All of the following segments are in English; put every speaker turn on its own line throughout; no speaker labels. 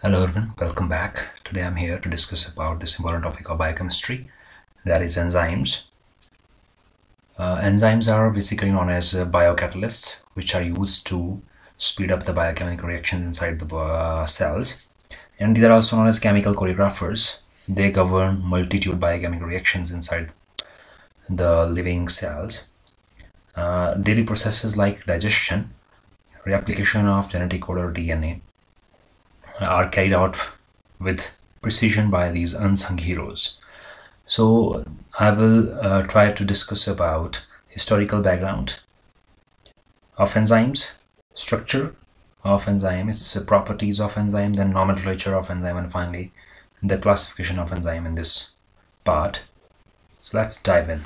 Hello everyone, welcome back. Today I'm here to discuss about this important topic of biochemistry, that is enzymes. Enzymes are basically known as biocatalysts, which are used to speed up the biochemical reactions inside the cells. And these are also known as chemical choreographers. They govern multitude biochemical reactions inside the living cells. Daily processes like digestion, replication of genetic code or DNA, are carried out with precision by these unsung heroes. So I will try to discuss about historical background of enzymes, structure of enzyme, its properties of enzyme, then nomenclature of enzyme, and finally the classification of enzyme in this part. So let's dive in.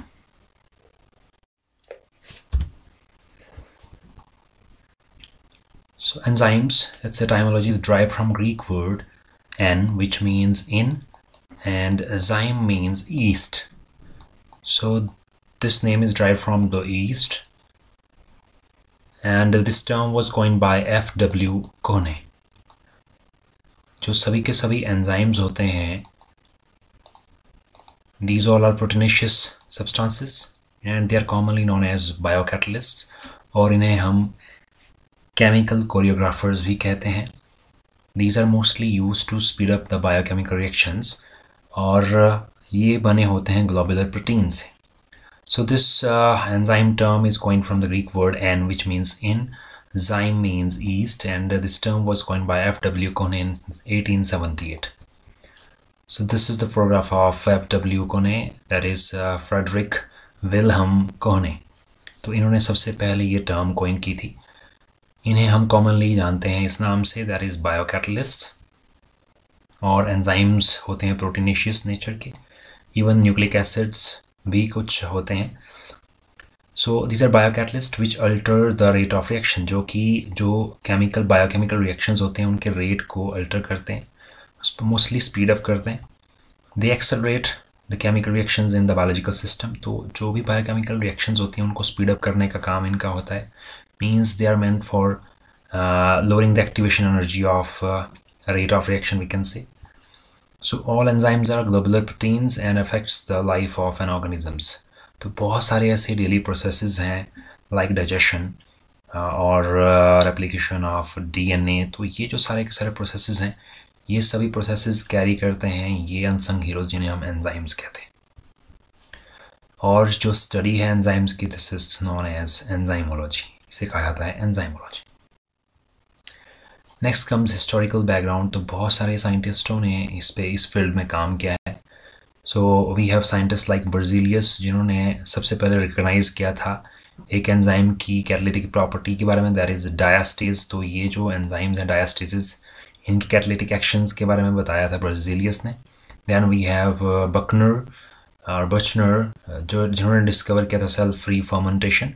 So enzymes, its etymology is derived from Greek word en, which means in, and zyme means east. So this name is derived from the east, and this term was coined by F.W. Kohne. जो सभी के सभी enzymes होते हैं, these all are proteinaceous substances and they are commonly known as biocatalysts, और इन्हें हम chemical choreographers भी कहते हैं. These are mostly used to speed up the biochemical reactions, और ये बने होते हैं globular protein से. So this enzyme term is coined from the Greek word en, which means in, zyme means east, and this term was coined by F.W. Kohne in 1878. So this is the photograph of F.W. Kohne, that is Frederick Wilhelm Kohne. तो इन्होंने सबसे पहले ये term coin की थी. इन्हें हम commonly जानते हैं इस नाम से, दैट इज़ बायोकैटलिस्ट, और एंजाइम्स होते हैं प्रोटीनेशियस नेचर के. इवन न्यूक्लिक एसिड्स भी कुछ होते हैं. So these are biocatalyst which alter the rate of reaction, जो कि जो बायोकेमिकल रिएक्शंस होते हैं उनके रेट को अल्टर करते हैं, उसको मोस्टली स्पीड अप करते हैं. They accelerate the chemical reactions in the biological system. तो जो भी बायोकेमिकल रिएक्शंस होती हैं उनको स्पीड अप करने का काम इनका होता है. Means they are meant for lowering the activation energy of rate of reaction, we can say. So all enzymes are globular proteins and affects the life of an organisms. तो बहुत सारे ऐसे daily processes हैं like digestion और replication of DNA. तो ये जो सारे के सारे processes हैं, ये सभी processes carry करते हैं ये unsung heroes जिन्हें हम enzymes कहते हैं. और जो study है enzymes की, this is known as enzymology. इसे कहा जाता है enzymology. Next comes historical background. तो बहुत सारे साइंटिस्टों ने इस फील्ड में काम किया है. So we have scientist like Berzelius, जिन्होंने सबसे पहले रिकग्नाइज किया था एक एंजाइम की कैटालिटिक प्रॉपर्टी के बारे में, दैट इज़ डायास्टेज. तो ये जो एंजाइम्स हैं डायास्टेजेस, इनकी कैटालिटिक एक्शंस के बारे में बताया था बर्जीलियस ने. दैन वी हैव बकनर और बचनर, जिन्होंने डिस्कवर किया था self free fermentation.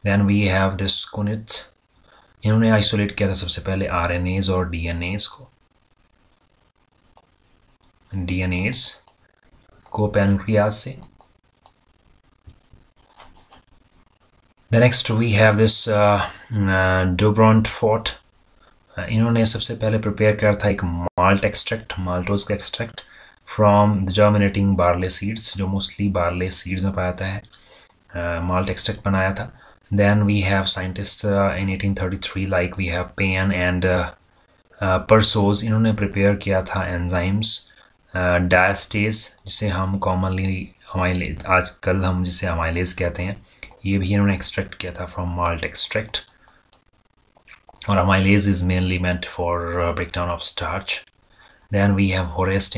Then we have this Kunitz, इन्होंने आइसोलेट किया था सबसे पहले RNAs और DNAs को पैनक्रियाज से. The next we have this Dobront-Fort. इन्होंने सबसे पहले प्रिपेयर किया था एक माल्ट एक्सट्रैक्ट, माल्टोज का extract from the germinating barley seeds, जो मोस्टली बार्ले सीड्स में पाया जाता है. माल्ट एक्सट्रैक्ट बनाया था. Then we have scientists in 1833 like we have Payne and Persos. इन्होंने प्रिपेयर किया था एंजाइम्स डायस्टेज, जिसे हम कॉमनली अमाइलेज, आजकल हम जिसे अमाइलेज कहते हैं, ये भी इन्होंने एक्सट्रैक्ट किया था फ्रॉम माल्ट एक्सट्रैक्ट. और amylase is mainly meant for breakdown of starch. Then we have Horace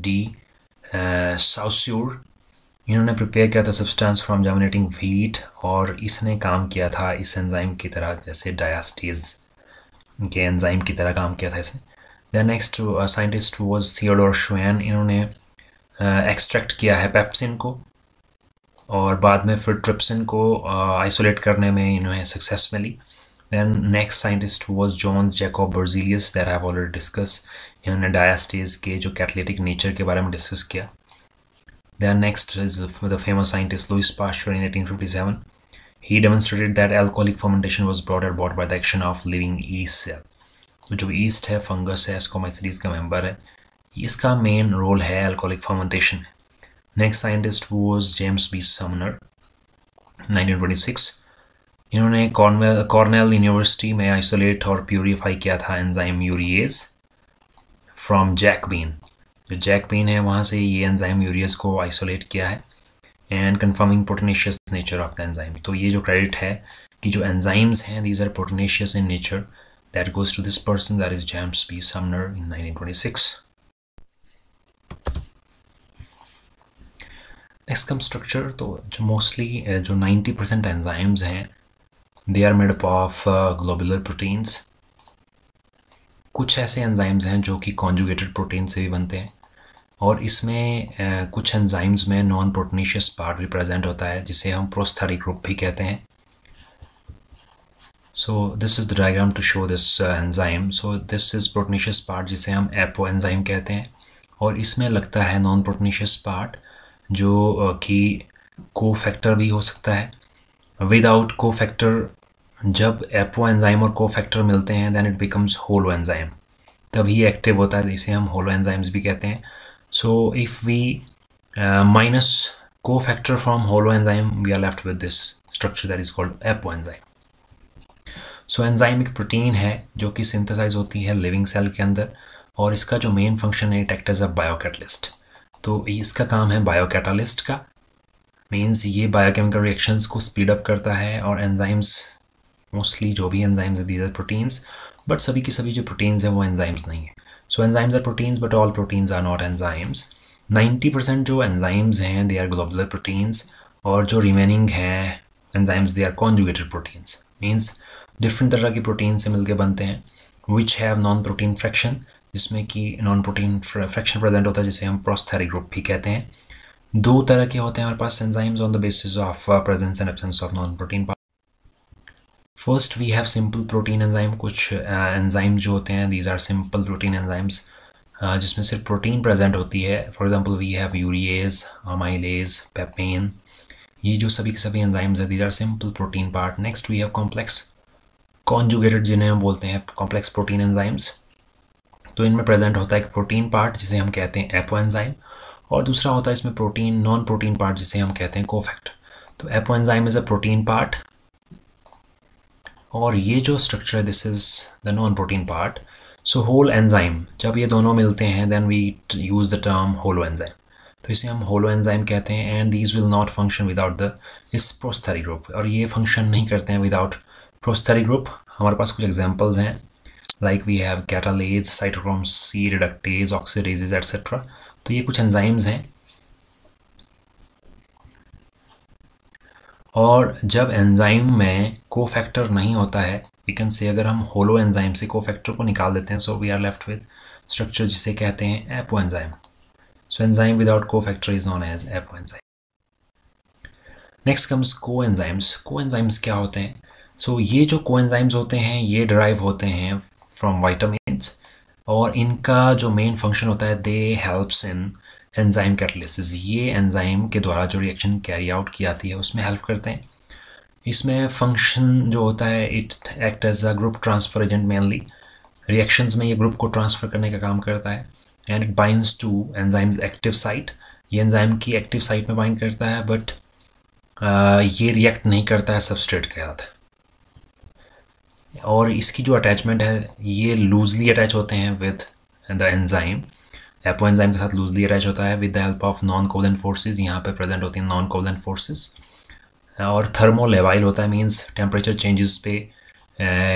D. Saussure. इन्होंने प्रिपेयर किया था सब्सटेंस फ्रॉम जर्मिनेटिंग व्हीट, और इसने काम किया था इस एंजाइम की तरह, जैसे डायास्टेज के एंजाइम की तरह काम किया था इसने. Then next scientist was Theodor Schwann. इन्होंने एक्सट्रैक्ट किया है पेप्सिन को, और बाद में फिर ट्रिप्सिन को आइसोलेट करने में इन्हें सक्सेस मिली. Then next scientist was John Jacob Berzelius, that I have already discuss. इन्होंने डायास्टेज के जो कैटालिटिक नेचर के बारे में डिस्कस किया. Then next is the famous scientist Louis Pasteur in 1857. He demonstrated that alcoholic fermentation was brought about by the action of living yeast cell. तो जो east है, फंगस है, स्कोमाइसीडीज का मेंबर है, इसका मेन रोल है alcoholic fermentation. Next scientist was James B Sumner 1926। इन्होंने Cornell University में आइसोलेट और प्यूरिफाई किया था enzyme urease from jack bean. जो जैक बीन है वहाँ से ये एंजाइम यूरिएज को आइसोलेट किया है and confirming proteinaceous nature of the enzyme. तो ये जो क्रेडिट है कि जो एंजाइम्स हैं these are proteinaceous in nature, that goes to this person, that is James B Sumner in 1926। Next come structure. तो जो मोस्टली जो 90% एंजाइम्स हैं they are made up of globular proteins. कुछ ऐसे एंजाइम्स हैं जो कि कॉन्जुगेटेड प्रोटीन से भी बनते हैं, और इसमें कुछ एंजाइम्स में नॉन प्रोटीनेशियस पार्ट भी प्रेजेंट होता है जिसे हम प्रोस्थेरिक ग्रुप भी कहते हैं। So this is the diagram to show this enzyme. So this is proteinaceous part जिसे हम एपो एंजाइम कहते हैं, और इसमें लगता है नॉन प्रोटीनेशियस पार्ट जो कि कोफैक्टर भी हो सकता है। विदाउट कोफैक्टर, जब एपो एंजाइम और कोफैक्टर मिलते हैं then it becomes holo enzyme, तभी एक्टिव होता है, इसे हम होलो एंजाइम्स भी कहते हैं। So if we minus cofactor from holo enzyme, we are left with this structure that is called apoenzyme. So enzyme एक प्रोटीन है जो कि सिंथेसाइज होती है लिविंग सेल के अंदर, और इसका जो मेन फंक्शन है it act as a biocatalyst. तो इसका काम है बायोकैटालिस्ट का, मीन्स ये बायोकेमिकल रिएक्शंस को स्पीड अप करता है। और एंजाइम्स मोस्टली जो भी एंजाइम्स है दीज आर प्रोटीन्स, बट सभी की सभी जो प्रोटीन्स हैं वो एंजाइम्स नहीं है। So enzymes are proteins, but all proteins are not enzymes. 90% जो enzymes हैं they are globular proteins, और जो remaining हैं enzymes they are conjugated proteins. Means different तरह के proteins से मिलके बनते हैं which have non-protein fraction, जिसमें कि non-protein fraction present होता है जिसे हम prosthetic group भी कहते हैं। दो तरह के होते हैं हमारे पास enzymes on the basis of presence and absence of non-protein part. First we have simple protein enzyme. कुछ एंजाइम जो होते हैं these are simple protein enzymes जिसमें सिर्फ प्रोटीन प्रेजेंट होती है। For example we have urease, amylase, papain. ये जो सभी के सभी एंजाइम्स हैं these are simple protein part. Next we have complex conjugated, जिन्हें हम बोलते हैं कॉम्प्लेक्स प्रोटीन एंजाइम्स। तो इनमें प्रेजेंट होता है एक प्रोटीन पार्ट जिसे हम कहते हैं एपो एंजाइम, और दूसरा होता है इसमें प्रोटीन नॉन प्रोटीन पार्ट जिसे हम कहते हैं कोफैक्टर। तो apo enzyme is a protein part, और ये जो स्ट्रक्चर है this is the non protein part. So whole enzyme, जब ये दोनों मिलते हैं then we use the term holo enzyme. तो इसे हम होलो एंजाइम कहते हैं, and these will not function without the इस प्रोस्थेरिक ग्रुप, और ये फंक्शन नहीं करते हैं विदाउट प्रोस्थेरिक ग्रुप। हमारे पास कुछ एग्जांपल्स हैं, like we have catalase, cytochrome C reductase, oxidases etcetera. तो ये कुछ एंजाइम्स हैं, और जब एंजाइम में कोफैक्टर नहीं होता है, वी कैन से अगर हम होलो एंजाइम से कोफैक्टर को निकाल देते हैं, so we are left with structure जिसे कहते हैं apoenzyme. So enzyme without cofactor is known as apoenzyme. Next comes coenzymes. Coenzymes क्या होते हैं? सो ये जो को एंजाइम्स होते हैं ये डिराइव होते हैं फ्रॉम वाइटामिन्स, और इनका जो मेन फंक्शन होता है दे हेल्प्स इन एंजाइम कैटलिसिस। ये एंजाइम के द्वारा जो रिएक्शन कैरी आउट की जाती है उसमें हेल्प करते हैं। इसमें फंक्शन जो होता है it act as a group transfer agent mainly. Reactions में ये ग्रुप को ट्रांसफ़र करने का काम करता है, and it binds to enzymes active site. ये एंजाइम की एक्टिव साइट में बाइंड करता है, बट ये रिएक्ट नहीं करता है सबस्ट्रेट के साथ, और इसकी जो अटैचमेंट है ये लूजली अटैच होते हैं with the enzyme. Apo enzyme के साथ लूजली अटैच होता है with the help of non covalent forces. यहाँ पे प्रेजेंट होती हैं नॉन कोवलेंट फोर्सेस, और थर्मोलेवाइल होता है, मींस टेम्परेचर चेंजेस पे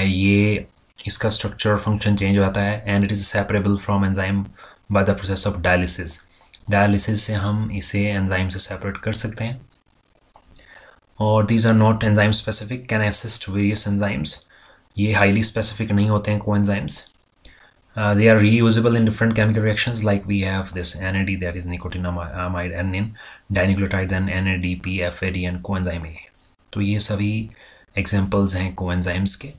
ये इसका स्ट्रक्चर फंक्शन चेंज होता है, and it is separable from enzyme by the process of dialysis. Dialysis से हम इसे एंजाइम से सेपरेट कर सकते हैं, और these are not enzyme specific, can assist various enzymes. ये हाईली स्पेसिफिक नहीं होते हैं coenzymes. They are reusable in different chemical reactions, like we have this NAD, that is nicotinamide adenine dinucleotide, then NADP, FAD and coenzyme A। तो ये सभी examples हैं coenzymes के।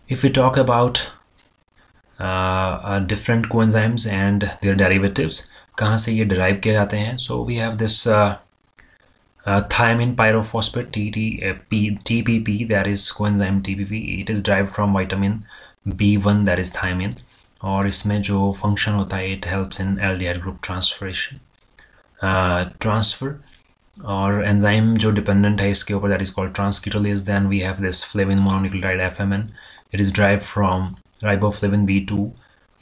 If we talk about different coenzymes and their derivatives, कहाँ से ये derive किए जाते हैं, so we have this Thiamine pyrophosphate TPP, that is coenzyme TPP. It is derived from vitamin B1, that is thiamine. और इसमें जो function होता है, it helps in aldehyde group transferation transfer. और enzyme जो dependent है इसके ऊपर, that is called transcatalase. Then we have this flavin mononucleotide FMN. It is derived from riboflavin B2.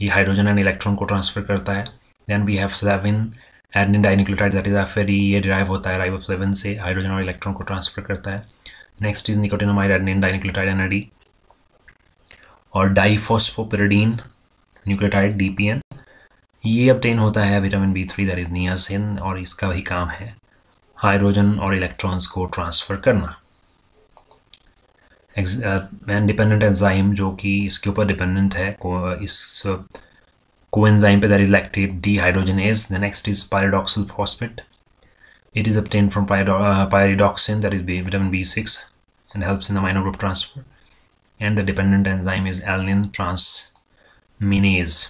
ये hydrogen and electron को transfer करता है. Then we have flavin adenine dinucleotide, that is FAD. ये derive होता है riboflavin से, hydrogen और electron को transfer करता है. Next is nicotinamide adenine dinucleotide NAD और diphosphopiridine nucleotide DPN. ये obtain होता है vitamin B3, that is niacin, और इसका भी काम है हाइड्रोजन और इलेक्ट्रॉन्स को ट्रांसफ़र करना. डिपेंडेंट एंजाइम जो कि इसके ऊपर डिपेंडेंट है इस कोएंजाइम पे, that is lactate dehydrogenase. The next is pyridoxal phosphate. It is obtained from pyridoxine, that is vitamin B6, and helps in amino group transfer. And the dependent enzyme is alanine transminase.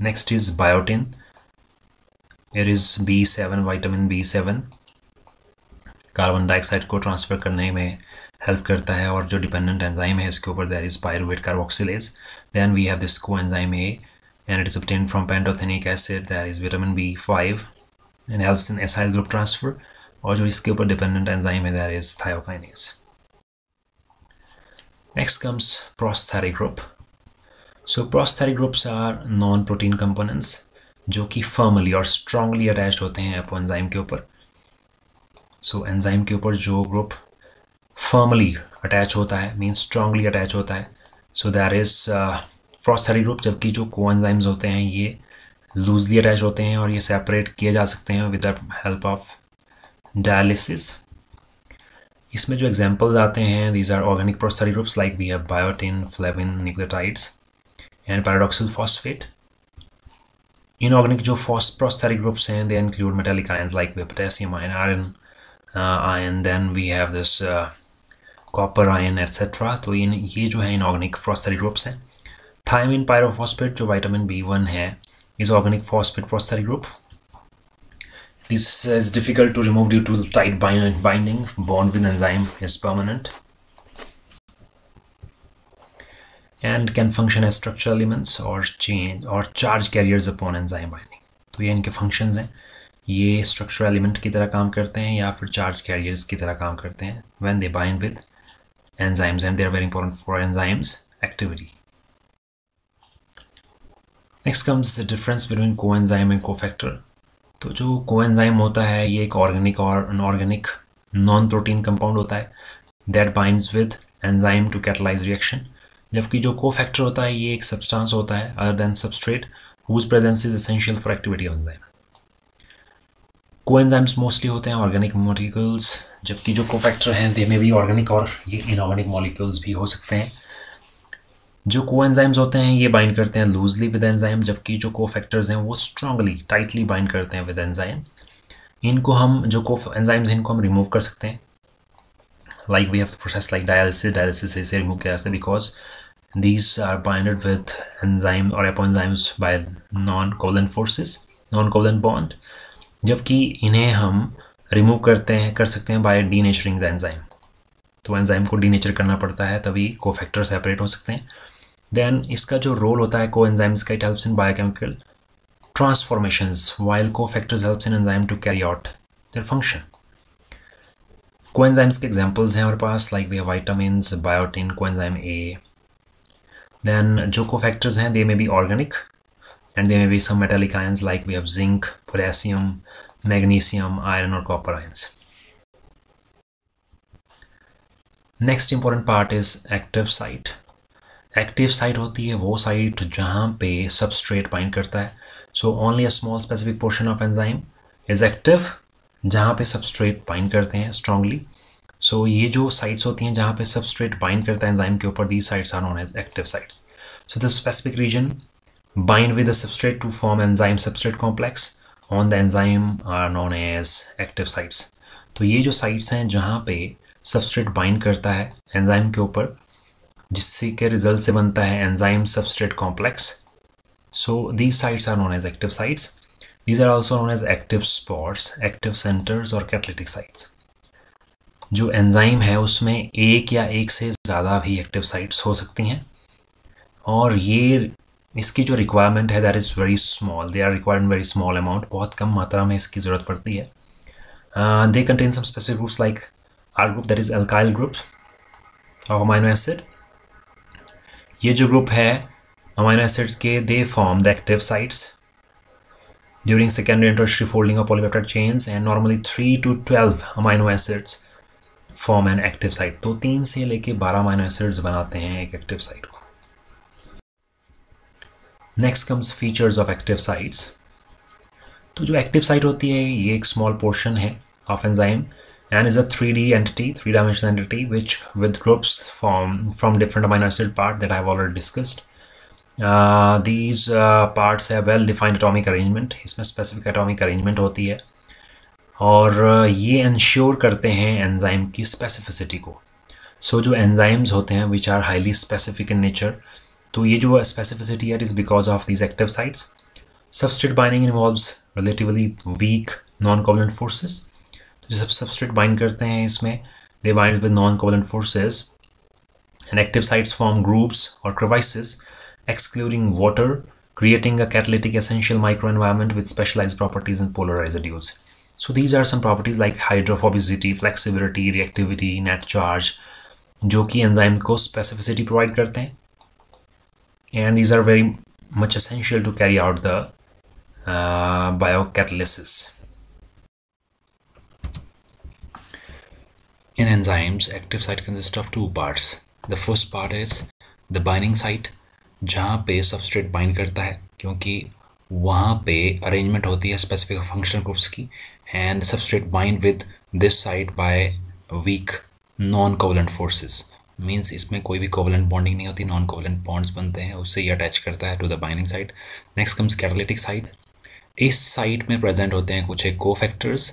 Next is biotin. It is B7, vitamin B7. Carbon dioxide को transfer करने में help करता है. और जो dependent enzyme है इसके ऊपर, that is pyruvate carboxylase. Then we have this coenzyme A, and it is obtained from pantothenic acid, that is vitamin B5, and helps in acyl group transfer. और जो इसके ऊपर डिपेंडेंट एंजाइम है, that is thiokinases. Next comes prosthetic group. So prosthetic groups are non-protein components जो कि firmly और strongly attached होते हैं एंजाइम के ऊपर. सो एंजाइम के ऊपर जो ग्रुप फर्मली अटैच होता है, मीन्स स्ट्रांगली अटैच होता है, सो दैट इज प्रोस्थेटिक ग्रुप. जबकि जो कोएंजाइम्स होते हैं ये लूजली अटैच होते हैं और ये सेपरेट किए जा सकते हैं with the help of dialysis. इसमें जो एग्जांपल्स आते हैं, these are organic prosthetic groups like we have biotin, flavin nucleotides and pyridoxal phosphate. Inorganic जो प्रोस्थेटिक ग्रुप्स हैं, they include metallic ions like potassium ion, iron iron, then we have this copper ion etc. तो ये जो है inorganic prosthetic groups हैं. Thiamine pyrophosphate जो vitamin B1 है is organic phosphate prosthetic group. This is difficult to remove due to tight binding. Bond with enzyme is permanent and can function as structural elements or charge carriers upon enzyme binding. तो ये इनके functions हैं. ये structural element की तरह काम करते हैं या फिर चार्ज कैरियर्स की तरह काम करते हैं when they bind with enzymes, and they are very important for enzymes activity. Next comes the difference between coenzyme and cofactor. तो जो कोएंजाइम होता है ये एक ऑर्गेनिक और अनऑर्गेनिक नॉन प्रोटीन कंपाउंड होता है that binds with enzyme to catalyse reaction. जबकि जो कोफैक्टर होता है ये एक सब्सटेंस होता है other than substrate whose presence is essential for activity of enzyme. Coenzymes mostly होते हैं ऑर्गेनिक मॉलिक्यूल्स, जबकि जो कोफैक्टर हैं दे में भी ऑर्गेनिक और ये इनऑर्गेनिक मॉलिक्यूल्स भी हो सकते हैं. जो कोएंजाइम्स होते हैं ये बाइंड करते हैं लूजली विद एंजाइम, जबकि जो कोफैक्टर्स हैं वो स्ट्रांगली टाइटली बाइंड करते हैं विद एंजाइम. इनको हम जो एंजाइम्स इनको हम रिमूव कर सकते हैं, like we have process like dialysis से रिमूव किया जाता है because these are binded with enzyme और apoenzymes by non covalent forces, non covalent bond. जबकि इन्हें हम रिमूव कर सकते हैं बाय डीनेचरिंग द एंजाइम. तो एंजाइम को डीनेचर करना पड़ता है तभी कोफैक्टर सेपरेट हो सकते हैं. देन इसका जो रोल होता है कोएंजाइम्स का, it helps in biochemical transformations while cofactors helps in enzyme to carry out their function. Coenzymes के एग्जांपल्स हैं हमारे पास like we have vitamins, biotin, coenzyme A. Then जो कोफैक्टर्स हैं they may be organic and there may be some metallic ions like we have zinc, potassium, magnesium, iron or copper ions. Next important part is active site. Active site होती है वो site जहाँ पे substrate bind करता है. So only a small specific portion of enzyme is active जहाँ पे substrate bind करते हैं strongly. So ये जो sites होती हैं जहाँ पे substrate bind करता है enzyme के ऊपर, these sites are known as active sites. So the specific region bind with the substrate to form enzyme-substrate complex on the enzyme are known as active sites. तो ये जो sites हैं जहाँ पे substrate bind करता है enzyme के ऊपर जिससे के result से बनता है enzyme-substrate complex. So these sites are known as active sites. These are also known as active spots, active centers or catalytic sites. जो एंजाइम है उसमें एक या एक से ज़्यादा भी एक्टिव साइट्स हो सकती हैं, और ये इसकी जो रिक्वायरमेंट है that is very small, they are required in very small amount, बहुत कम मात्रा में इसकी ज़रूरत पड़ती है. They contain some specific groups like R group that is alkyl group of amino acid. ये जो ग्रुप है अमाइनो एसिड्स के, they form the active sites during secondary and tertiary folding of polypeptide chains, and normally 3 to 12 amino acids form an active site. तो 3 से लेके 12 amino acids बनाते हैं एक active site को. Next comes features of active sites. तो जो active site होती है ये एक small portion है of enzyme and is a 3D entity, three-dimensional entity, which with groups from different amino acid part that I have already discussed. These parts have well defined atomic arrangement. इसमें specific atomic arrangement होती है, और ये ensure करते हैं enzyme की specificity को. So जो enzymes होते हैं which are highly specific in nature, तो ये जो specificity है it is because of these active sites. Substrate binding involves relatively weak non-covalent forces. तो जब substrate bind करते हैं इसमें they bind with non-covalent forces, and active sites form groups or crevices excluding water, creating a catalytic essential microenvironment with specialized properties in polar residues. So these are some properties like hydrophobicity, flexibility, reactivity, net charge, जो कि enzyme को specificity provide करते हैं, and these are very much essential to carry out the biocatalysis. In enzymes, active site consists of two parts. The first part is the binding site, जहाँ पे substrate bind करता है, क्योंकि वहाँ पे अरेंजमेंट होती है स्पेसिफिक फंक्शनल ग्रुप्स की, and substrate bind with this site by weak non covalent forces. Means इसमें कोई भी कोवलेंट बॉन्डिंग नहीं होती, नॉन कोवलेंट बॉन्ड्स बनते हैं, उससे ये अटैच करता है to the binding site. Next comes catalytic site. इस साइट में प्रेजेंट होते हैं कुछ एक कोफैक्टर्स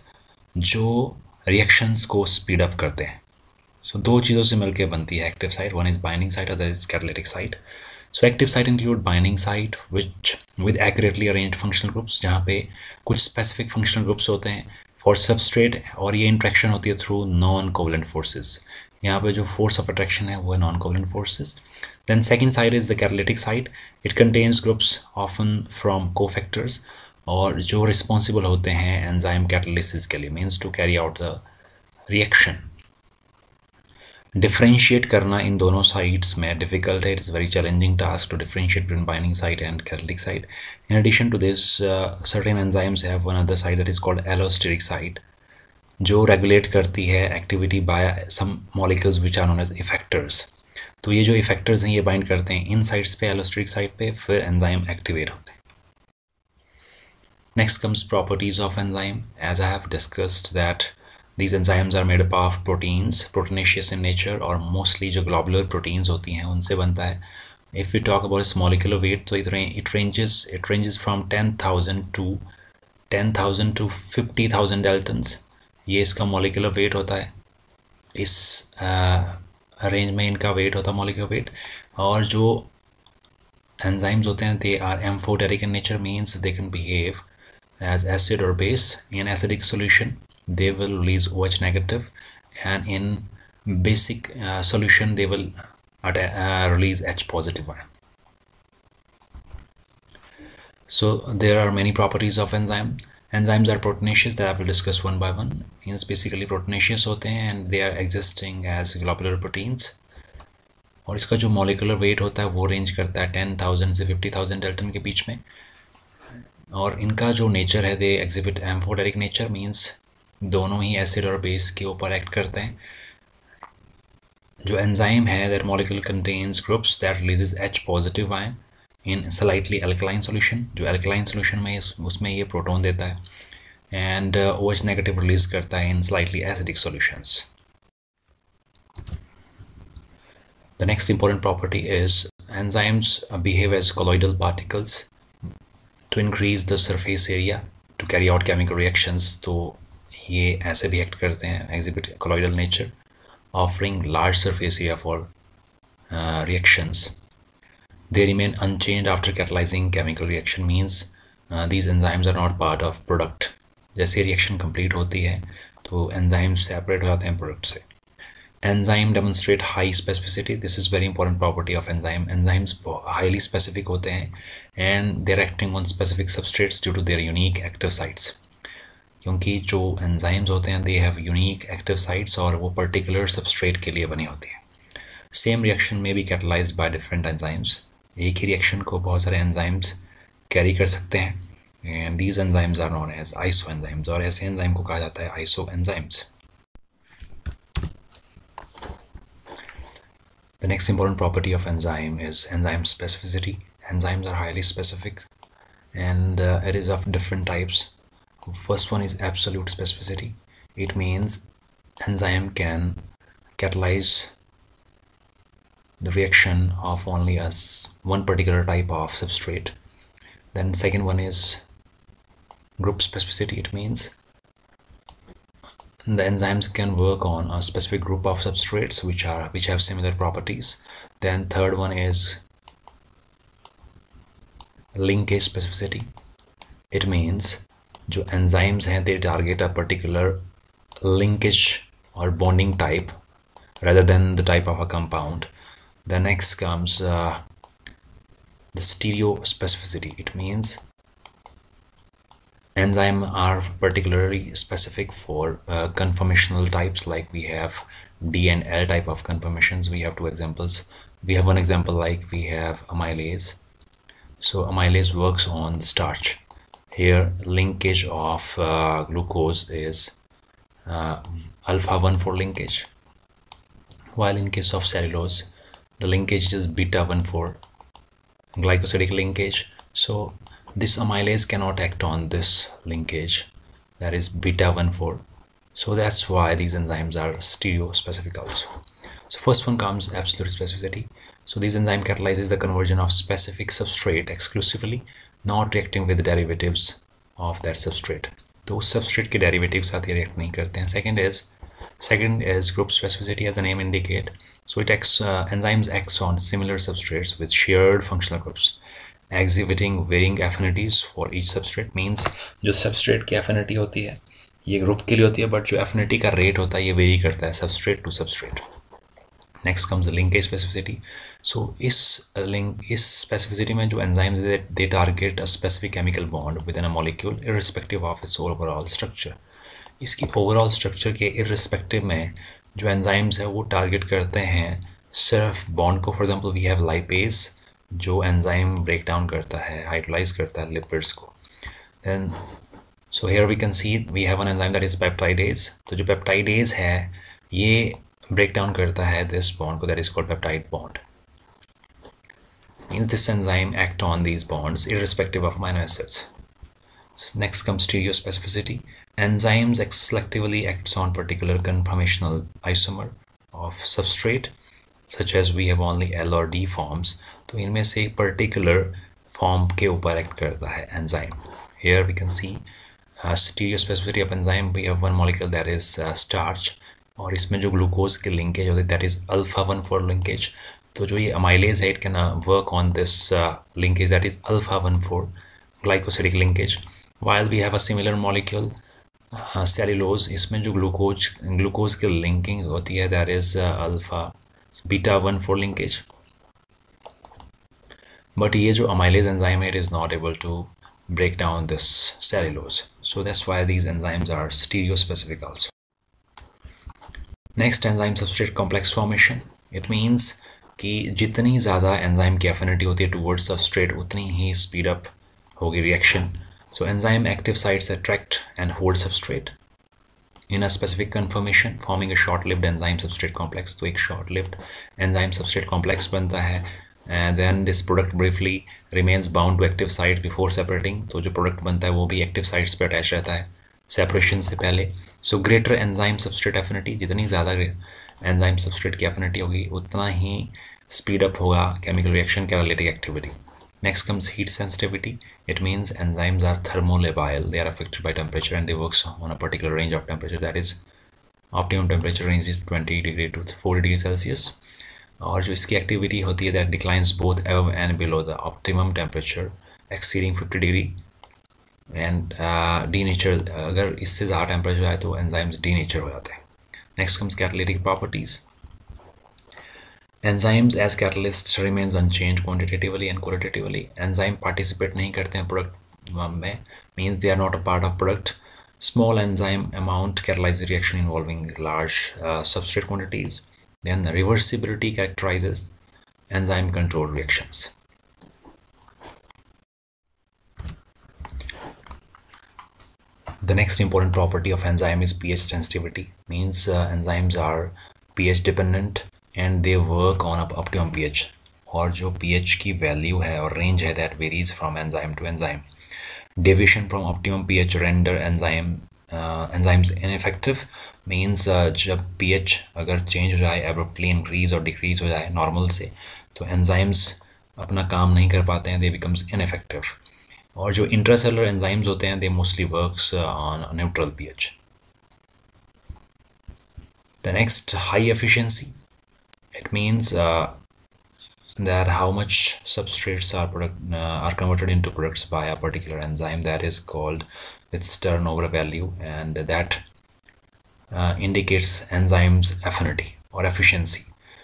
जो रिएक्शंस को स्पीड अप करते हैं. सो दो चीज़ों से मिलकर बनती है active site. One is binding site, other is catalytic site. So active site include binding site which with accurately arranged functional groups, जहाँ पे कुछ specific functional groups होते हैं for substrate, और ये interaction होती है through non-covalent forces. यहाँ पे जो force of attraction है वो है non-covalent forces. Then second site is the catalytic site. It contains groups often from cofactors, और जो responsible होते हैं enzyme catalysis के लिए, means to carry out the reaction. Differentiate करना इन दोनों साइट्स में डिफ़िकल्ट है. It is very challenging task to differentiate between binding site and catalytic site. In addition to this certain enzymes have one other site that is called allosteric site, जो regulate करती है activity by some molecules which are known as effectors. तो ये जो effectors हैं ये bind करते हैं इन साइट्स पे, एलोस्टेरिक साइट पे, फिर एंजाइम एक्टिवेट होते हैं. Next comes properties of enzyme. As I have discussed that These enzymes are made up of proteins, proteinaceous in nature, और mostly जो globular proteins होती हैं उनसे बनता है. If we talk about its molecular weight, so it ranges from 10,000 to 50,000 daltons. ये इसका molecular weight होता है. इस रेंज में इनका weight होता है molecular weight. और जो enzymes होते हैं they are amphoteric in nature, means they can behave as acid or base. In acidic solution they will release OH negative, and in basic solution they will release H positive ion. So there are many properties of enzyme. Enzymes are proteinaceous, that I will discuss one by one. Means basically proteinaceous होते हैं and they are existing as globular proteins. और इसका जो molecular weight होता है वो range करता है 10,000 से 50,000 डाल्टन के बीच में. और इनका जो नेचर है they exhibit amphoteric nature, means दोनों ही एसिड और बेस के ऊपर एक्ट करते हैं. जो एंजाइम है that molecule contains groups that releases H positive ion in slightly alkaline solution. जो अल्कलाइन सॉल्यूशन में उसमें ये प्रोटॉन देता है, एंड OH नेगेटिव रिलीज करता है in slightly acidic solutions. The next important property is enzymes behave as colloidal particles to increase the surface area to carry out chemical reactions. तो ये ऐसे भी एक्ट करते हैं, exhibit colloidal nature, offering large surface area for reactions. They remain unchanged after catalyzing chemical reaction, means these enzymes are not part of product. जैसे reaction complete होती है तो एंजाइम सेपरेट हो जाते हैं प्रोडक्ट से। Enzyme demonstrate high specificity, this is very important property of enzyme. Enzymes highly specific होते हैं and they're acting on specific substrates due to their unique active sites, क्योंकि जो एंजाइम्स होते हैं they have unique active sites और वो particular substrate के लिए बनी होती है। सेम रिएक्शन में be catalysed by different enzymes, एक ही रिएक्शन को बहुत सारे एंजाइम्स कैरी कर सकते हैं and these enzymes are known as isoenzymes, और ऐसे एंजाइम को कहा जाता है isoenzymes. The next important property of enzyme is enzyme specificity. Enzymes are highly specific and it is of different types. First one is absolute specificity. It means enzyme can catalyze the reaction of only one particular type of substrate. Then second one is group specificity. It means the enzymes can work on a specific group of substrates which have similar properties. Then third one is linkage specificity. It means जो enzymes हैं they target a particular linkage or bonding type rather than the type of a compound. The next comes the stereo specificity. It means enzymes are particularly specific for conformational types, like we have D and L type of conformations. We have two examples. We have one example like we have amylase. So amylase works on starch. Here linkage of glucose is alpha 1,4 linkage, while in case of cellulose the linkage is beta 1,4 glycosidic linkage. So this amylase cannot act on this linkage, that is beta 1,4. So that's why these enzymes are stereo specific also. So first one comes absolute specificity. So these enzyme catalyzes the conversion of specific substrate exclusively, not reacting with the derivatives of that substrate. तो उस substrate के derivatives साथ ये react नहीं करते हैं. Second is group specificity, as the name indicate. So it acts enzymes acts on similar substrates with shared functional groups, exhibiting varying affinities for each substrate. Means जो substrate की affinity होती है ये group के लिए होती है, but जो affinity का rate होता है ये vary करता है substrate to substrate. Next comes the linkage specificity. So इस specificity में जो enzymes they target a specific chemical bond within a molecule irrespective of its overall structure. इसकी overall structure के irrespective में जो enzymes है वो target करते हैं सिर्फ bond को. For example we have lipase जो enzyme breakdown करता है, hydrolaze करता है lipids को. Then so here we can see we have an enzyme that is peptidase. तो जो peptidase है ये breakdown करता है this bond को, that is called peptide bond. Means this enzyme act on these bonds irrespective of amino acids. So next comes stereospecificity. Enzymes selectively acts on particular conformational isomer of substrate, such as we have only L or D forms. तो इनमें से एक particular form के ऊपर act करता है enzyme. Here we can see stereospecificity of enzyme. We have one molecule that is starch, और इसमें जो ग्लूकोज के लिंकेज होते हैं that is alpha 1,4 linkage. तो जो ये amylase है it can work on this linkage that is alpha 1,4 glycosidic linkage. While we have a similar molecule cellulose, इसमें जो ग्लूकोज के लिंकिंग होती है that is alpha beta 1,4 linkage. But ये जो amylase enzyme है it is not able to break down this cellulose. So that's why these enzymes are stereospecific also. Next, enzyme substrate complex formation. It means कि जितनी ज़्यादा enzyme की affinity होती है towards substrate उतनी ही speed up होगी reaction. So enzyme active sites attract and hold substrate in a specific conformation, forming a short-lived enzyme substrate complex. तो एक short-lived enzyme substrate complex बनता है and then this product briefly remains bound to active site before separating. तो जो product बनता है वो भी active sites पे attach रहता है separation से पहले. So greater enzyme substrate affinity, जितनी ज़्यादा enzyme substrate की affinity होगी उतना ही speed up होगा chemical reaction catalytic activity. Next comes heat sensitivity. It means enzymes are thermolabile. They are affected by temperature and they work on a particular range of temperature, that is optimum temperature range is 20 degree to 40 degree Celsius. और जो इसकी activity होती है that declines both above and below the optimum temperature exceeding 50 degree and denature, अगर इससे ज़्यादा temperature आए तो एंजाइम्स डीनेचर हो जाते हैं. Next comes catalytic properties. Enzymes as catalysts remains unchanged quantitatively and qualitatively. Enzyme participate नहीं करते हैं product में, means they are not a part of product. Small enzyme amount catalyze the reaction involving large substrate quantities. Then reversibility characterizes enzyme control reactions. The next important property of enzyme is pH sensitivity, means enzymes are pH dependent and they work on optimum pH. और जो pH की value है और range है that varies from enzyme to enzyme. Deviation from optimum pH render enzymes ineffective, means जब pH अगर change हो जाए abruptly increase और decrease हो जाए normal से, तो enzymes अपना काम नहीं कर पाते हैं, they becomes ineffective. और जो इंट्रासेलुलर एंजाइम्स होते हैं they mostly works on neutral pH. The next, high efficiency. It means that how much substrates are converted into products by a particular enzyme, that is called its turnover value, and that indicates enzyme's affinity or efficiency.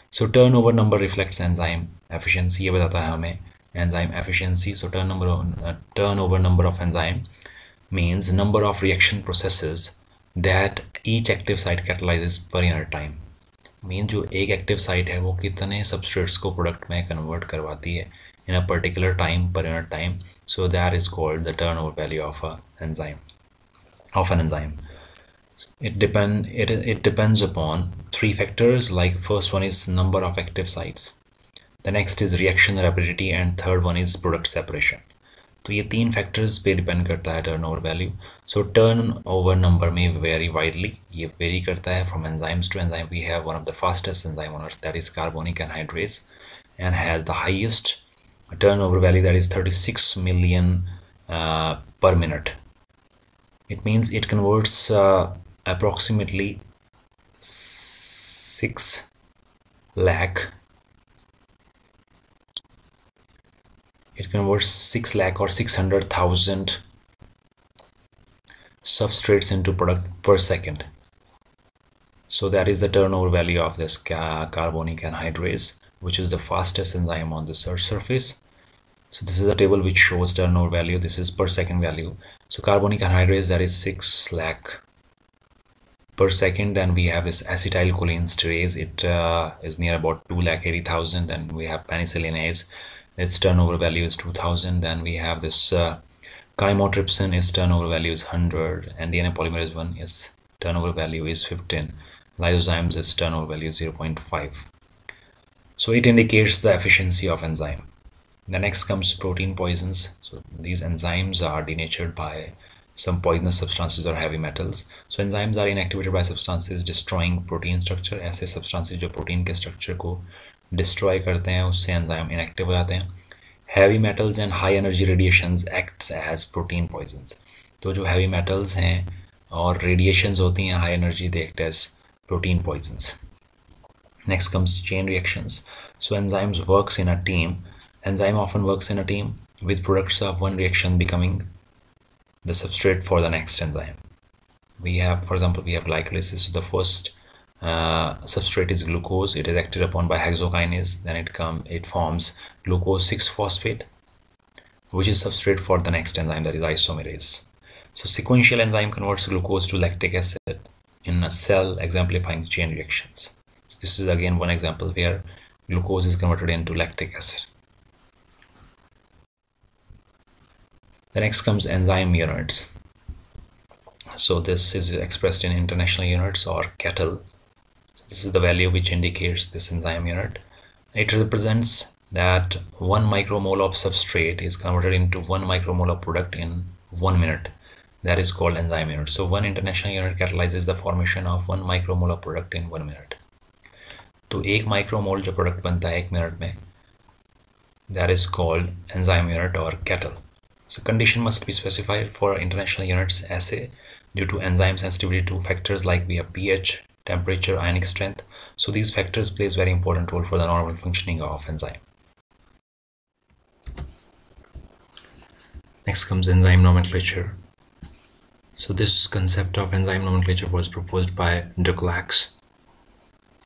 So turnover number reflects enzyme efficiency. ये बताता है हमें enzyme efficiency. So turnover number of enzyme means number of reaction processes that each active site catalyzes per unit time. Mean जो एक active site है वो कितने substrates को प्रोडक्ट में कन्वर्ट करवाती है in a particular time per unit time. So that is called the turnover value of an enzyme. It depends upon three factors. Like first one is number of active sites, the next is reaction rapidity, and third one is product separation. तो ये तीन factors पे depend करता है turnover value. So turnover number में vary widely, ये vary करता है from enzymes to enzyme. We have one of the fastest enzyme on earth, that is carbonic anhydrase, and has the highest turnover value, that is 36 million per minute. It means it converts approximately 6 lakh. It converts 6 lakh or 600,000 substrates into product per second. So that is the turnover value of this carbonic anhydrase, which is the fastest enzyme on the Earth's surface. So this is a table which shows turnover value. This is per second value. So carbonic anhydrase, that is 6 lakh per second. Then we have this acetylcholinesterase. It is near about 2,80,000. Then we have penicillinase. Its turnover value is 2,000. Then we have this chymotrypsin. Its turnover value is 100, and DNA polymerase 1 is turnover value is 15. Lysozymes, its turnover value is 0.5. So it indicates the efficiency of enzyme. The next comes protein poisons. So these enzymes are denatured by some poisonous substances or heavy metals. So enzymes are inactivated by substances destroying protein structure. ऐसे substances जो protein के structure को destroy करते हैं उससे enzyme inactive हो जाते हैं. Heavy metals and high energy radiations acts as protein poisons. तो जो heavy metals हैं और radiations होती हैं high energy, they act as protein poisons. Next comes chain reactions. So enzymes works in a team. Enzyme often works in a team with products of one reaction becoming the substrate for the next enzyme. We have, for example, we have glycolysis. So the first substrate is glucose. It is acted upon by hexokinase. Then it forms glucose 6-phosphate, which is substrate for the next enzyme, that is isomerase. So sequential enzyme converts glucose to lactic acid in a cell, exemplifying chain reactions. So this is again one example where glucose is converted into lactic acid. The next comes enzyme units. So this is expressed in international units or Kettle. This is the value which indicates this enzyme unit. It represents that 1 micromole of substrate is converted into 1 micromole of product in 1 minute. That is called enzyme unit. So 1 international unit catalyzes the formation of 1 micromole of product in 1 minute. तो 1 micromole जो product बनता है 1 minute में, that is called enzyme unit or Kettle. So condition must be specified for international units assay due to enzyme sensitivity to factors like we have pH, temperature, ionic strength. So these factors plays very important role for the normal functioning of enzyme. Next comes enzyme nomenclature. So this concept of enzyme nomenclature was proposed by Duclax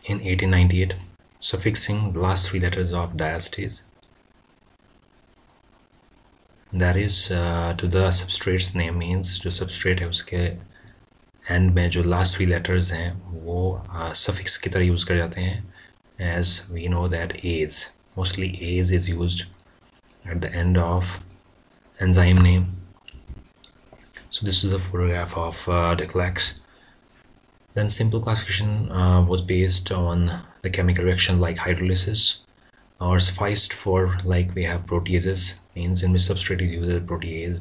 in 1898, suffixing the last three letters of diastase, that is to the substrate's name, means जो substrate है उसके end में जो last three letters हैं वो suffix की तरह use कर जाते हैं, as we know that ase, mostly ase is used at the end of enzyme name. So this is a photograph of Duclax. Then simple classification was based on the chemical reaction like hydrolases, or sufficed for, like we have proteases, means in which substrate is used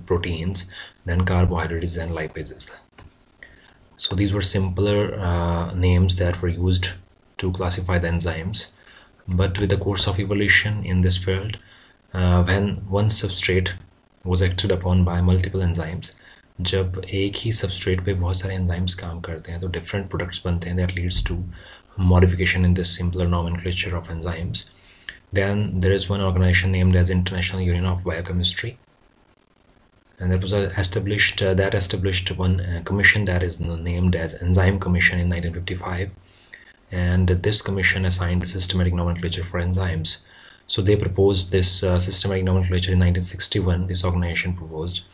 proteins, then carbohydrates and lipases. So these were simpler names that were used to classify the enzymes. But with the course of evolution in this field, when one substrate was acted upon by multiple enzymes, जब एक ही substrate पे बहुत सारे enzymes काम करते हैं तो different products बनते हैं, that leads to modification in this simpler nomenclature of enzymes. Then there is one organization named as International Union of Biochemistry, and that was established one commission that is named as Enzyme Commission in 1955, and this commission assigned the systematic nomenclature for enzymes. So they proposed this systematic nomenclature in 1961. This organization proposed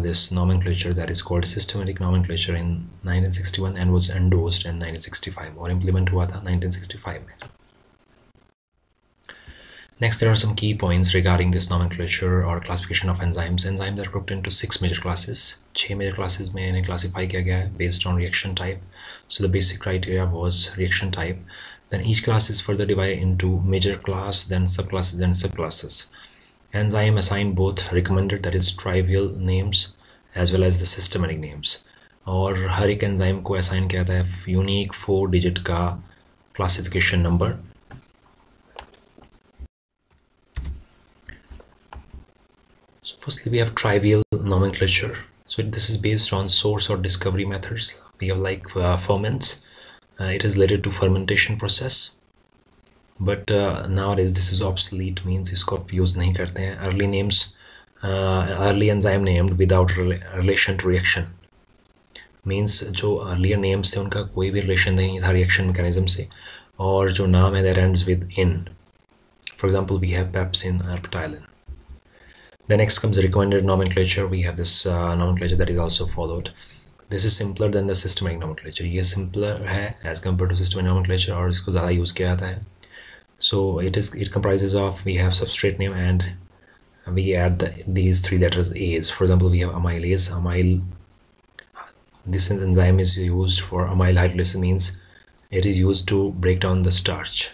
this nomenclature that is called systematic nomenclature in 1961 and was endorsed in 1965 और implement हुआ था 1965 में. Next, there are some key points regarding this nomenclature or classification of enzymes. Enzymes are grouped into 6 major classes. 6 major classes में इन्हें classify किया गया है based on reaction type. So the basic criteria was reaction type. Then each class is further divided into major class, then subclasses and subclasses. Enzyme assigned both recommended, that is trivial names, as well as the systematic names. और हर एक enzyme को assign किया जाता है unique 4 digit का classification number. So firstly we have trivial nomenclature. So this is based on source or discovery methods. We have like ferments. It is related to fermentation process. But nowadays this is obsolete, means इसको आप use नहीं करते हैं. Early names, early enzyme named without relation to reaction, means जो earlier names थे उनका कोई भी relation नहीं था reaction mechanism से, और जो नाम है that ends with in. For example, we have pepsin or ptyalin. The next comes recommended nomenclature. We have this nomenclature that is also followed. This is simpler than the systematic nomenclature. ये simpler है as compared to systematic nomenclature और इसको ज़्यादा use किया जाता है. So it comprises of, we have substrate name and we add these 3 letters A's. For example, we have amylase. This enzyme is used for amyl hydrolase, means it is used to break down the starch.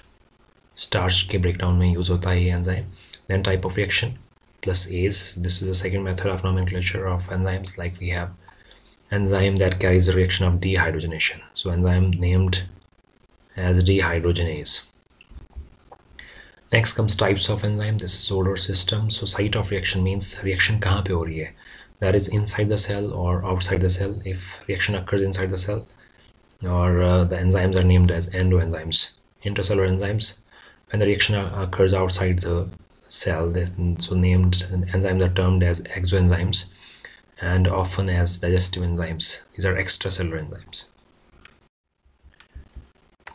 Starch के breakdown में use होता है ये enzyme. Then type of reaction plus A's. This is the second method of nomenclature of enzymes. Like we have enzyme that carries the reaction of dehydrogenation. So enzyme named as dehydrogenase. Next comes types of enzyme. This is order system. So site of reaction means reaction कहाँ पे हो रही है, that is inside the cell or outside the cell. If reaction occurs inside the cell, or the enzymes are named as endoenzymes, intracellular enzymes. When the reaction occurs outside the cell, so named enzymes are termed as exoenzymes and often as digestive enzymes. These are extracellular enzymes.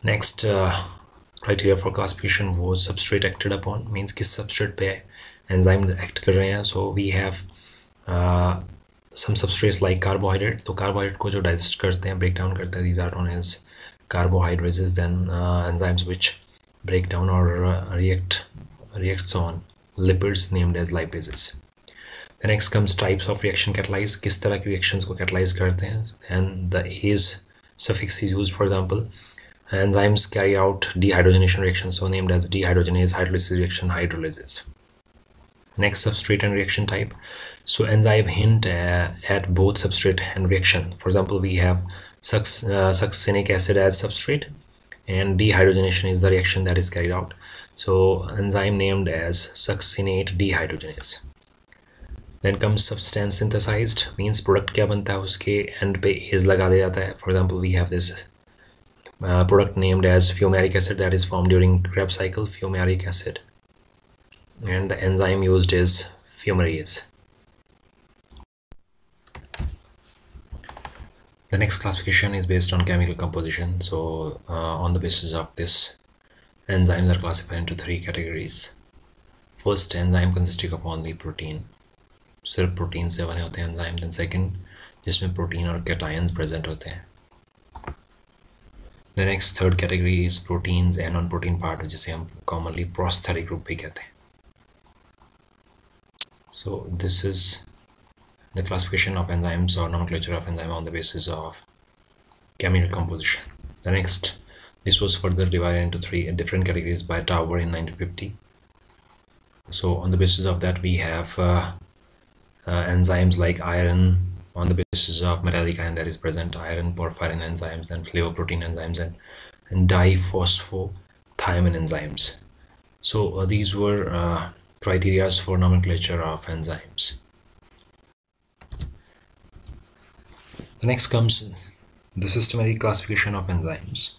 Next criteria for classification was substrate acted upon, means किस substrate पे enzyme act कर रहे हैं. So we have some substrates like carbohydrate. तो carbohydrate को जो digest करते हैं, break down करते हैं, these are known as carbohydrates. Then enzymes which break down or reacts on lipids named as lipases. The next comes types of reaction catalyze. किस तरह की reactions को catalyze करते हैं, and the ase suffix is used. For example, enzymes carry out dehydrogenation reactions, so named as dehydrogenase, hydrolases reaction, hydrolases. Next, substrate and reaction type. So enzyme hint at both substrate and reaction. For example, we have succinic acid as substrate and dehydrogenation is the reaction that is carried out. So enzyme named as succinate dehydrogenase. Then comes substance synthesized, means product क्या बनता है उसके end पे is लगा दिया जाता है. For example, we have this product named as fumaric acid that is formed during Krebs cycle, fumaric acid, and the enzyme used is fumarase. The next classification is based on chemical composition. So on the basis of this, enzymes are classified into three categories. First, enzyme consisting of only protein, सिर्फ protein से बने होते हैं enzyme. Then second, जिसमें protein और cations present होते हैं. The next third category is proteins and non protein part, जिसे हम कॉमनली प्रोस्थेटिक ग्रुप भी कहते हैं. So this is the classification of enzymes or nomenclature of enzyme on the basis of chemical composition. The next, this was further divided into three different categories by Tauber in 1950. So on the basis of that, we have enzymes like iron on the basis of metallic iron that is present, iron porphyrin enzymes, and flavoprotein enzymes, and diphosphothionein enzymes. So these were criteria for nomenclature of enzymes. The next comes the systematic classification of enzymes.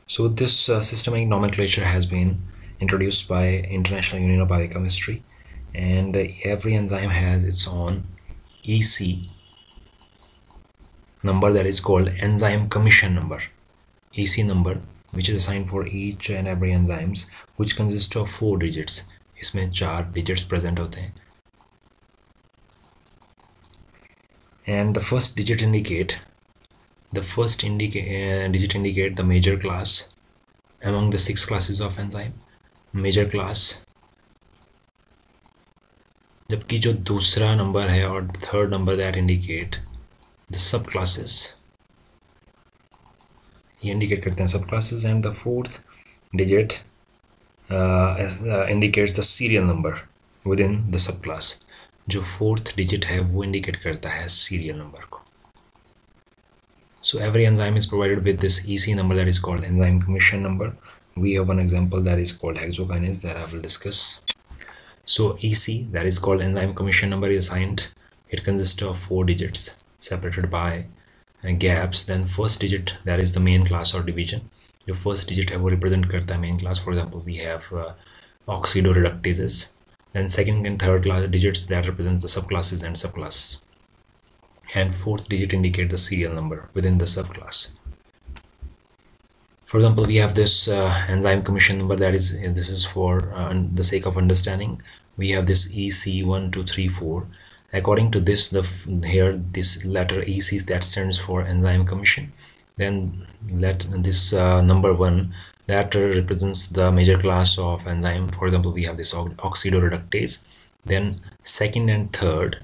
So this systematic nomenclature has been introduced by International Union of Biochemistry, and every enzyme has its own EC number that is called Enzyme Commission number, EC number, which is assigned for each and every enzymes, which consists of 4 digits. इसमें 4 digits present होते हैं. And the first digit indicate the major class among the 6 classes of enzyme. Major class, जबकि जो दूसरा number है और third number that indicate the subclasses, ये indicate करते हैं subclasses. And the fourth digit indicates the serial number within the subclass. जो fourth digit है वो indicate करता है serial number को. So every enzyme is provided with this EC number that is called enzyme commission number. We have one example that is called hexokinase that I will discuss. So EC, that is called enzyme commission number, is assigned. It consists of 4 digits separated by gaps. Then first digit, that is the main class or division. जो first digit है वो represent करता है main class. For example, we have oxidoreductases. Then second and third class digits that represents the subclasses and subclasses. And fourth digit indicate the serial number within the subclass. For example, we have this enzyme commission number, that is, this is for the sake of understanding. We have this EC1234. According to this, here this letter EC that stands for enzyme commission. Then let this number 1 that represents the major class of enzyme. For example, we have this oxidoreductase. Then second and third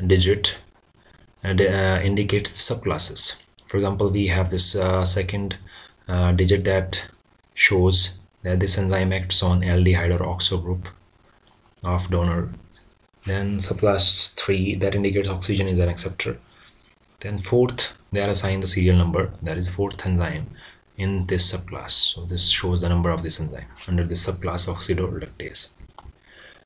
digit and indicates the subclasses. For example, we have this second digit that shows that this enzyme acts on aldehyde or oxo group of donor. Then subclass 3 that indicates oxygen is an acceptor. Then fourth, they are assigned the serial number, that is fourth enzyme in this subclass. So this shows the number of this enzyme under this subclass oxidoreductase.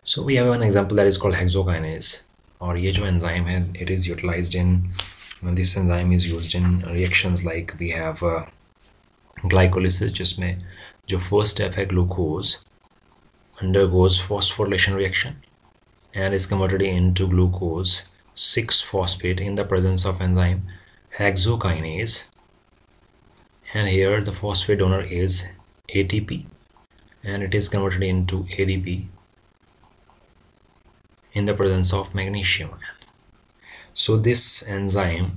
So we have an example that is called hexokinase, और ये जो enzyme है, it is utilized in, this enzyme is used in reactions like we have glycolysis, जिसमें जो first step है glucose undergoes phosphorylation reaction and is converted into glucose 6-phosphate in the presence of enzyme hexokinase, and here the phosphate donor is ATP and it is converted into ADP in the presence of magnesium. So this enzyme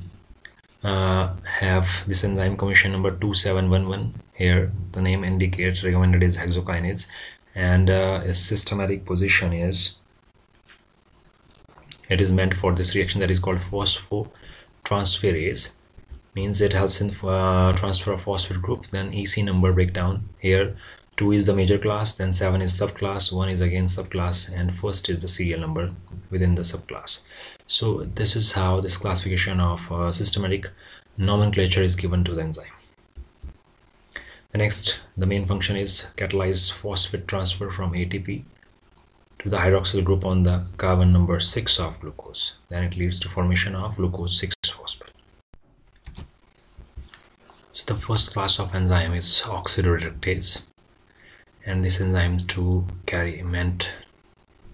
have this enzyme commission number 2711. Here the name indicates recommended is hexokinase, and its systematic position is, it is meant for this reaction that is called phosphotransferase, means it helps in transfer of phosphate group. Then EC number breakdown, here 2 is the major class, then 7 is subclass, 1 is again subclass, and first is the serial number within the subclass. So this is how this classification of systematic nomenclature is given to the enzyme. The next, the main function is catalyze phosphate transfer from ATP to the hydroxyl group on the carbon number 6 of glucose. Then it leads to formation of glucose 6-phosphate. So the first class of enzyme is oxidoreductase, and this enzyme meant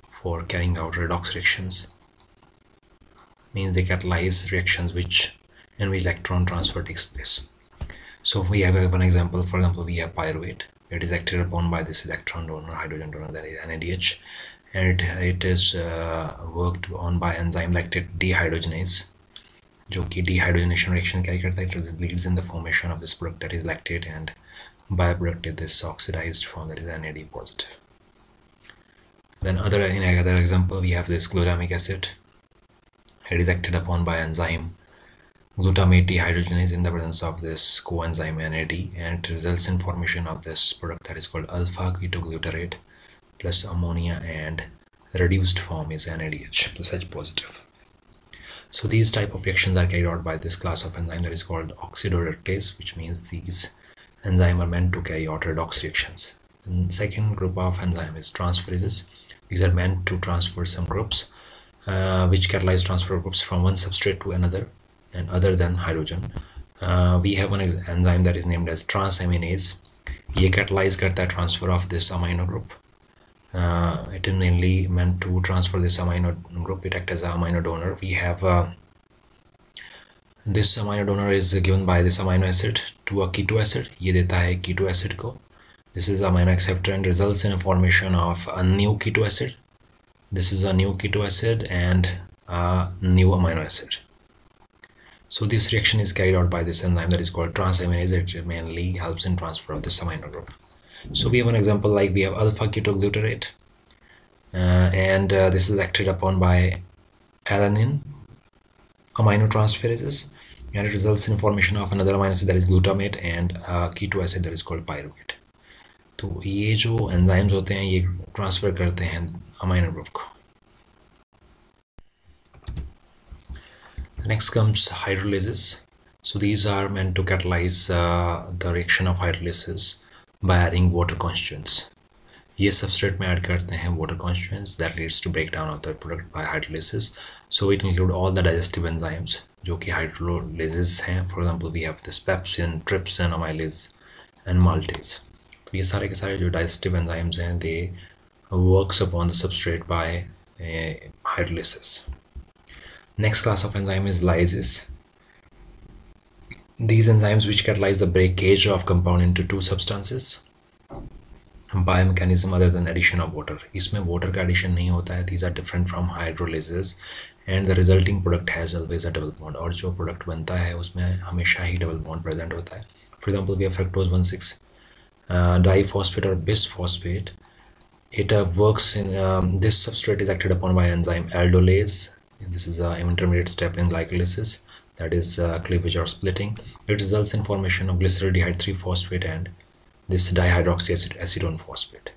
for carrying out redox reactions. means they catalyze reactions in which electron transfer takes place. So if we have one example, for example, we have pyruvate. It is acted upon by this electron donor, hydrogen donor, that is NADH, and it is worked on by enzyme lactate dehydrogenase, जो कि dehydrogenation reaction carry करता है. It leads in the formation of this product, that is lactate, and byproduct is this oxidized form, that is NAD positive. Then in another example, we have this glutamic acid. It is acted upon by enzyme glutamate dehydrogenase in the presence of this coenzyme NAD, and it results in formation of this product that is called alpha-ketoglutarate plus ammonia, and reduced form is NADH plus H positive. So these type of reactions are carried out by this class of enzyme that is called oxidoreductase, which means these enzymes are meant to carry out redox reactions. And second group of enzyme is transferases. These are meant to transfer some groups which catalyze transfer groups from one substrate to another and other than hydrogen. We have one enzyme that is named as transaminase. ये catalyze करता है transfer of this amino group. It is mainly meant to transfer this amino group. It acts as an amino donor. We have this amino donor is given by this amino acid to a keto acid. ये देता है keto acid को. This is amino acceptor and results in a formation of a new keto acid. This is a new keto acid and a new amino acid. So this reaction is carried out by this enzyme that is called transaminase. It mainly helps in transfer of this amino group. So we have an example, like we have alpha-ketoglutarate, and this is acted upon by alanine aminotransferases, and it results in formation of another amino acid that is glutamate and a keto acid that is called pyruvate. तो ये जो enzymes होते हैं ये transfer करते हैं amino group को. Next comes hydrolases. So these are meant to catalyze the reaction of hydrolases by adding water constituents. ये substrate में add करते हैं water constituents that leads to breakdown of the product by hydrolases. So it include all the digestive enzymes जो कि hydrolases हैं. For example, we have this pepsin, trypsin, amylase, and maltase. तो ये सारे के सारे जो digestive enzymes हैं, they works upon the substrate by hydrolases. Next class of enzyme is lyases. These enzymes which catalyze the breakage of compound into two substances by a mechanism other than addition of water. इसमें water का addition नहीं होता है. These are different from hydrolases, and the resulting product has always a double bond. और जो product बनता है उसमें हमेशा ही double bond present होता है. For example, we have fructose 1,6 diphosphate or bisphosphate. It works in this substrate is acted upon by enzyme aldolase. This is an intermediate step in glycolysis, that is cleavage or splitting. It results in formation of glyceraldehyde 3-phosphate and this dihydroxyacetone phosphate.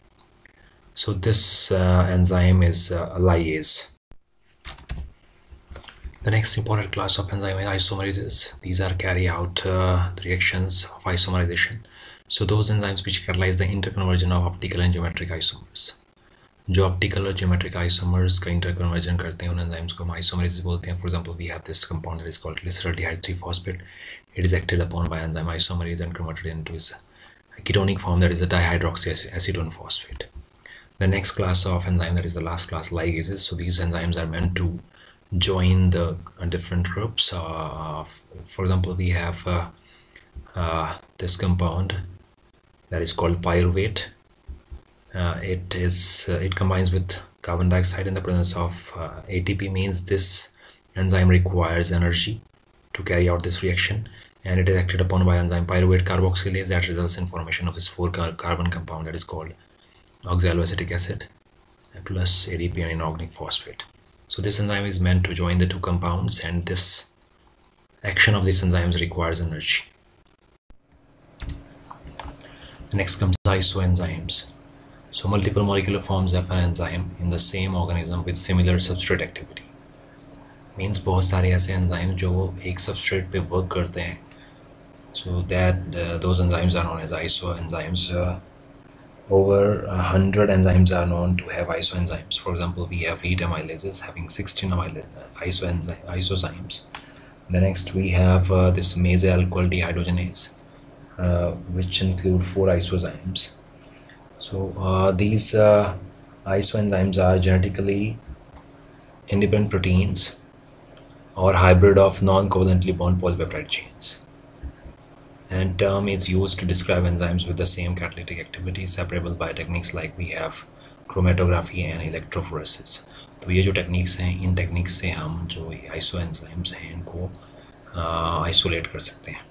So this enzyme is a lyase. The next important class of enzyme is isomerases. These are carry out the reactions of isomerization. So those enzymes which catalyze the interconversion of optical and geometric isomers. जो optical और geometric isomers का interconversion करते हैं उन enzymes को हम isomerase बोलते हैं. For example, we have this compound that is called glyceraldehyde 3-phosphate. It is acted upon by enzyme isomerase and converted into its ketonic form, that is a dihydroxyacetone phosphate. The next class of enzyme, that is the last class, ligases. So these enzymes are meant to join the different groups. For example, we have this compound that is called pyruvate. It combines with carbon dioxide in the presence of ATP, means this enzyme requires energy to carry out this reaction, and it is acted upon by enzyme pyruvate carboxylase that results in formation of this 4-carbon compound that is called oxaloacetic acid plus ADP and inorganic phosphate. So this enzyme is meant to join the two compounds, and this action of these enzymes requires energy. The next comes isoenzymes. So multiple molecular forms of an enzyme in the same organism with similar substrate activity. Means बहुत सारे ऐसे enzymes जो एक substrate पे work करते हैं. So that those enzymes are known as isoenzymes. Over 100 enzymes are known to have isoenzymes. For example, we have heat amylases having 16 isozymes. The next we have this mesa-alkyl dehydrogenase, which include 4 isozymes. So these isoenzymes are genetically independent proteins or hybrid of non-covalently bound polypeptide chains. And term is used to describe enzymes with the same catalytic activity separable by techniques like we have chromatography and electrophoresis. तो ये जो techniques हैं, इन techniques से हम जो iso enzymes हैं इनको isolate कर सकते हैं.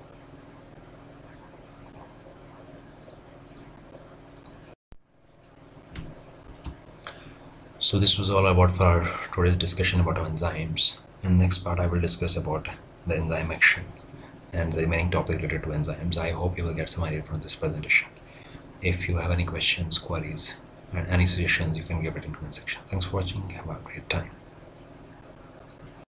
So this was all about for our today's discussion about enzymes. In the next part I will discuss about the enzyme action and the remaining topic related to enzymes. I hope you will get some idea from this presentation. If you have any questions, queries, and any suggestions, you can give it in the comment section. Thanks for watching. Have a great time.